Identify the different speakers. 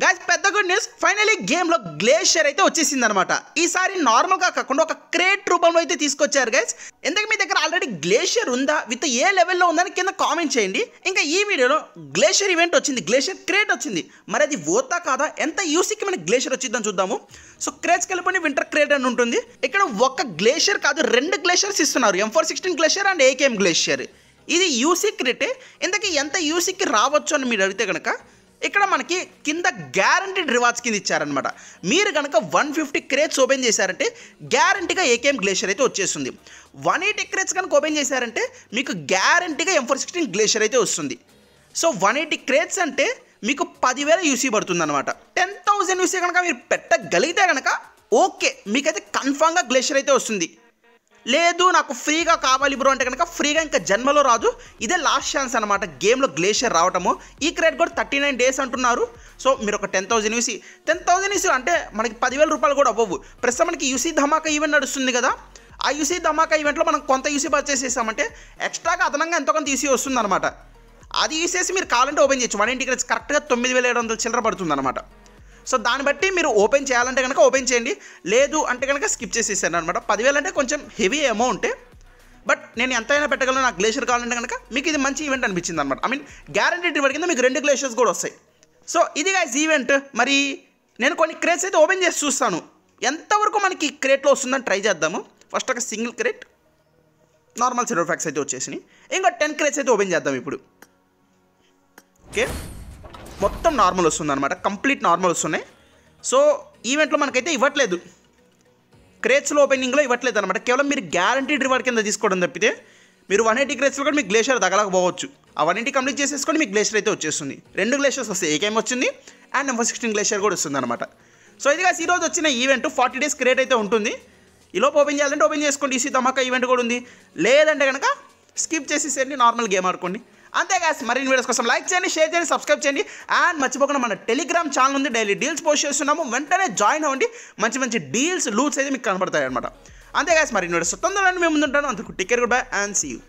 Speaker 1: Guys పెద్ద good news, finally గేమ్లో glacier అయితే వచ్చేసిందనమాట. ఈసారి నార్మల్గా కాకుండా ఒక క్రేట్ రూపంలో అయితే తీసుకొచ్చారు గైస్. ఎందుకు మీ దగ్గర ఆల్రెడీ గ్లేషియర్ ఉందా, విత్ ఏ లెవెల్లో ఉందని కింద కామెంట్ చేయండి. ఇంకా ఈ వీడియోలో గ్లేషియర్ ఈవెంట్ వచ్చింది, గ్లేషియర్ క్రేట్ వచ్చింది. మరి అది ఓతా కాదా, ఎంత యూసీకి మనకి గ్లేషియర్ వచ్చిందని చూద్దాము. సో క్రేట్స్కి వెళ్ళిపోయి వింటర్ క్రేట్ అని ఉంటుంది. ఇక్కడ ఒక గ్లేషియర్ కాదు, 2 గ్లేషియర్స్ ఇస్తున్నారు, M416 glacier and AKM glacier. ఇది యూసీ క్రేటే. ఇంతకీ ఎంత యూసీకి రావచ్చు అని మీరు అడిగితే కనుక ఇక్కడ మనకి కింద గ్యారంటీడ్ రివార్డ్స్ కింద ఇచ్చారనమాట. మీరు కనుక 150 క్రేట్స్ ఓపెన్ చేశారంటే గ్యారంటీగా AKM గ్లేషియర్ అయితే వచ్చేస్తుంది. 180 క్రేట్స్ కనుక ఓపెన్ చేశారంటే మీకు గ్యారంటీగా M416 గ్లేషియర్ అయితే వస్తుంది. సో 180 క్రేట్స్ అంటే మీకు 10,000 యూసీ పడుతుంది అనమాట. 10,000 యూసీ కనుక మీరు పెట్టగలిగితే కనుక ఓకే, మీకైతే కన్ఫామ్గా గ్లేషియర్ అయితే వస్తుంది. లేదు నాకు ఫ్రీగా కావాలి బ్రో అంటే కనుక ఫ్రీగా ఇంకా జన్మలో రాదు. ఇదే లాస్ట్ ఛాన్స్ అనమాట గేమ్లో గ్లేషియర్ రావటము. ఈ క్రేట్ కూడా 39 డేస్ అంటున్నారు. సో మీరు ఒక 10,000 యూసీ, 10,000 యూసీ అంటే మనకి 10,000 రూపాయలు కూడా అవ్వవు. ప్రస్తుతం మనకి యూసీ ధమాకా ఈవెంట్ నడుస్తుంది కదా, ఆ యూసీ ధమాకా ఈవెంట్లో మనం కొంత యూసీ పర్చేస్ చేసామంటే ఎక్స్ట్రాగా అదనంగా ఎంతో కొంత యూసీ వస్తుంది అనమాట. అది యూసేసి మీరు కావాలంటే ఓపెన్ చేయొచ్చు. 180 క్రేట్స్ కరెక్ట్గా 9,700 చిల్లర పడుతుంది అనమాట. సో దాన్ని బట్టి మీరు ఓపెన్ చేయాలంటే కనుక ఓపెన్ చేయండి, లేదు అంటే కనుక స్కిప్ చేసేసాను అనమాట. 10,000 అంటే కొంచెం హెవీ అమౌంటే, బట్ నేను ఎంతైనా పెట్టగలను. నాకు గ్లేషియర్ కావాలంటే కనుక మీకు ఇది మంచి ఈవెంట్ అనిపించింది అనమాట. ఐ మీన్ గ్యారంటీడ్ రివార్డ్ కింద మీకు 2 గ్లేషియర్స్ కూడా వస్తాయి. సో ఇది గైస్ ఈవెంట్. మరి నేను కొన్ని క్రేట్స్ అయితే ఓపెన్ చేసి చూస్తాను, ఎంతవరకు మనకి క్రేట్లో వస్తుందని ట్రై చేద్దాము. ఫస్ట్ ఒక సింగిల్ క్రేట్ నార్మల్ సిల్వర్ ఫ్యాక్స్ అయితే వచ్చేసినాయి. ఇంకా 10 క్రేట్స్ అయితే ఓపెన్ చేద్దాం ఇప్పుడు. ఓకే, మొత్తం నార్మల్ వస్తుంది అనమాట, కంప్లీట్ నార్మల్ వస్తున్నాయి. సో ఈవెంట్లో మనకైతే ఇవ్వట్లేదు, క్రేట్స్లో ఓపెనింగ్లో ఇవ్వట్లేదు అనమాట. కేవలం మీరు గ్యారంటీడ్ రివార్డ్ కింద తీసుకోవడం తప్పితే మీరు 180 క్రేట్స్లో కూడా మీకు గ్లేషియర్ తగలకపోవచ్చు. ఆ 180 కంప్లీట్ చేసేసుకొని మీకు గ్లేషియర్ అయితే వచ్చేస్తుంది. 2 గ్లేషియర్స్ వస్తాయి, AKM వచ్చింది అండ్ M416 గ్లేషియర్ కూడా వస్తుంది అనమాట. సో ఇదిగా ఈరోజు వచ్చిన ఈవెంట్ 40 డేస్ క్రేట్ అయితే ఉంటుంది. ఈలోపు ఓపెన్ చేయాలంటే ఓపెన్ చేసుకోండి. ఈసీ ధమాకా ఈవెంట్ కూడా ఉంది, లేదంటే కనుక స్కిప్ చేసేసేయండి, నార్మల్ గేమ్ ఆడుకోండి. అంతే గాయ్స్, మరిన్ని వీడియోస్ కోసం లైక్ చేయండి, షేర్ చేయండి, సబ్స్క్రైబ్ చేయండి. అండ్ మర్చిపోకుండా మన టెలిగ్రామ్ ఛానల్ ఉంది, డైలీ డీల్స్ పోస్ట్ చేస్తున్నాము. వెంటనే జాయిన్ అవ్వండి, మంచి మంచి డీల్స్ లూట్స్ అయితే మీకు కనబడతాయి అనమాట. అంతే గాయ్స్, మరిన్ని వీడియోస్ తొందరగా మేము ముందుంటాను. అందుకు take care, goodbye and see you.